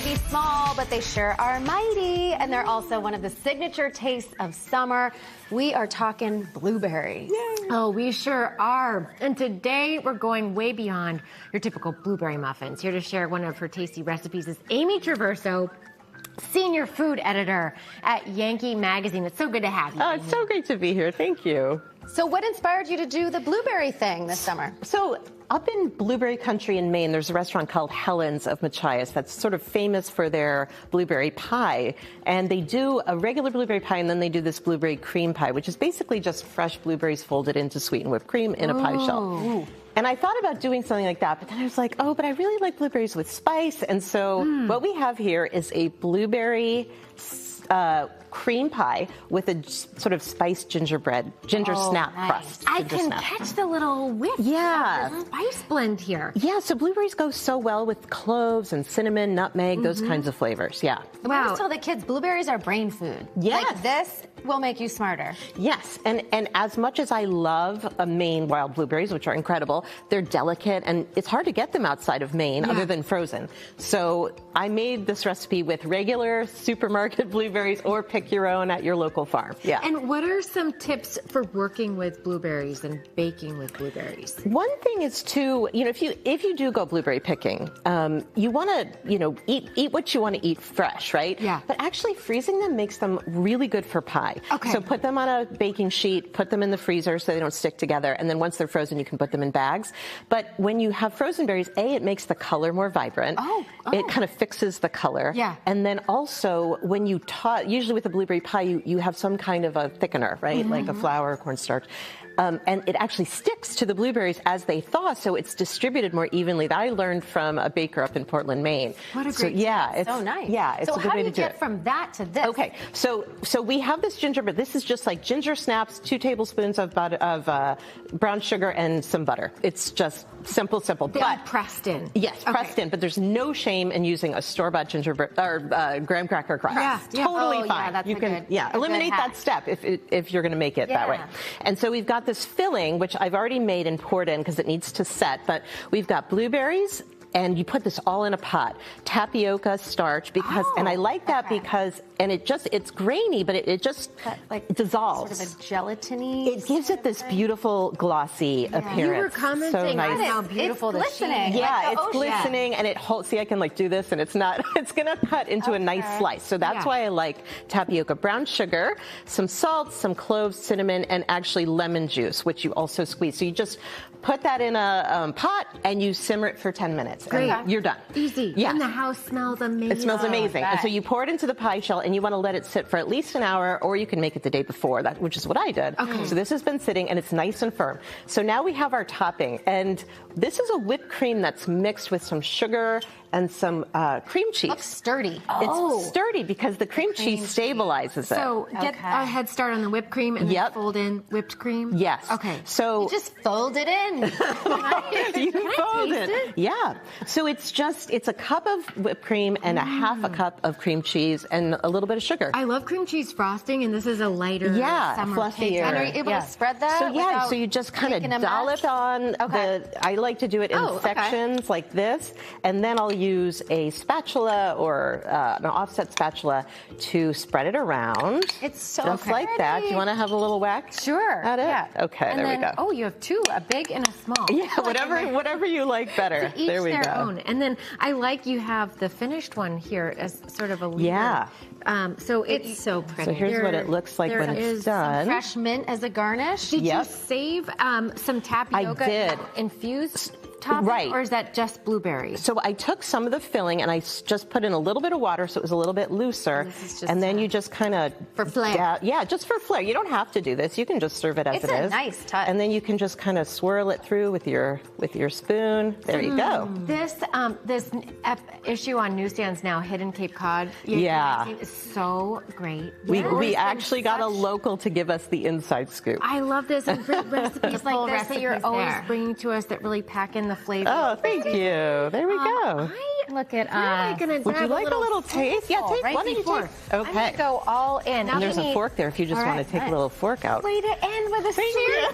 may be small, but they sure are mighty. And they're also one of the signature tastes of summer. We are talking blueberries. Yay. Oh, we sure are. And today we're going way beyond your typical blueberry muffins. Here to share one of her tasty recipes is Amy Traverso, Senior Food Editor at Yankee Magazine. It's so good to have you. Oh, it's so great to be here. Thank you. So what inspired you to do the blueberry thing this summer? So up in blueberry country in Maine, there's a restaurant called Helen's of Machias that's sort of famous for their blueberry pie. And they do a regular blueberry pie, and then they do this blueberry cream pie, which is basically just fresh blueberries folded into sweetened whipped cream in a pie shell. Ooh. And I thought about doing something like that, but then I was like, oh, but I really like blueberries with spice. And so what we have here is a blueberry cream pie with a sort of spiced ginger snap crust. I can catch the little whiff. Yeah. Of the spice blend here. Yeah, so blueberries go so well with cloves and cinnamon, nutmeg, those kinds of flavors. Yeah. I always tell the kids blueberries are brain food. Yes. Like this will make you smarter. Yes, and as much as I love Maine wild blueberries, which are incredible, they're delicate, and it's hard to get them outside of Maine other than frozen. So I made this recipe with regular supermarket blueberries, or pick your own at your local farm. Yeah. And what are some tips for working with blueberries and baking with blueberries? One thing is to, if you do go blueberry picking, you want to, eat what you want to eat fresh, right? Yeah. But actually freezing them makes them really good for pie. Okay. So put them on a baking sheet, put them in the freezer so they don't stick together, and then once they're frozen, you can put them in bags. But when you have frozen berries, it makes the color more vibrant. Oh. It kind of fixes the color. Yeah. And then also, when you usually with a blueberry pie, you have some kind of a thickener, right? Like a flour or cornstarch. And it actually sticks to the blueberries as they thaw, so it's distributed more evenly. That I learned from a baker up in Portland, Maine. What a great it's so nice. Yeah, it's so a good way to do it. how do you get from that to this? Okay, so we have this ginger, but this is just like ginger snaps, 2 tablespoons of brown sugar and some butter. It's just simple. But pressed in. Yes, pressed in, but there's no shame in using a store-bought gingerbread or graham cracker crust. Yeah. Totally fine. Yeah, that's you can eliminate that step if you're going to make it that way. And so we've got this filling, which I've already made and poured in because it needs to set, but we've got blueberries, and you put this all in a pot. Tapioca starch, because, and I like that because, and it's grainy, but it just dissolves. Sort of a gelatiny. It gives it this beautiful glossy appearance. You were commenting so nice. on how beautiful the sheet is. Yeah, it's glistening, and it holds. See, I can do this, and it's not. It's gonna cut into a nice slice. So that's why I like tapioca. Brown sugar, some salt, some cloves, cinnamon, and actually lemon juice, which you also squeeze. So you just put that in a pot, and you simmer it for 10 minutes. Great. And you're done. Easy. Yeah. And the house smells amazing. It smells amazing. And so you pour it into the pie shell, and you want to let it sit for at least an hour, or you can make it the day before, which is what I did. Okay. So this has been sitting, and it's nice and firm. So now we have our topping, and this is a whipped cream that's mixed with some sugar and some cream cheese. Looks sturdy. It's sturdy because the cream cheese stabilizes it. So get a head start on the whipped cream and then fold in whipped cream? Yes. Okay. So you just fold it in. You fold it. Yeah. So it's a cup of whipped cream and a half a cup of cream cheese and a little bit of sugar. I love cream cheese frosting, and this is a lighter summer fluffier. And are you able to spread that? So you just kind of dollop on I like to do it in sections like this, and then I'll use a spatula or an offset spatula to spread it around. It's so just like that. Do you want to have a little whack? Sure. At it? Yeah. Okay, there we go. Oh, you have 2, a big and a small. Yeah, whatever you like better. So each there we their go. own. And then I like you have the finished one here as sort of a leader. Yeah. So it's so pretty. So here's what it looks like when it's done. Some fresh mint as a garnish. Did you save some tapioca? I did. Infused topping? Right. Or is that just blueberries? So I took some of the filling and I just put in a little bit of water so it was a little bit looser. And then you just kind of... For flair. Yeah, just for flair. You don't have to do this. You can just serve it as it is. It's a nice touch. And then you can just kind of swirl it through with your spoon. There you go. This issue on newsstands now, Hidden Cape Cod. Is so great. We actually got a local to give us the inside scoop. I love this, and great recipes like this that you're always bringing to us that really pack in the flavor. Oh, thank you. There we go. Look at us. Would you like a little taste? Yeah, taste. Why don't you taste? Okay. I'm gonna go all in. And there's a fork there if you just want to take a little fork out. Way to end with a serious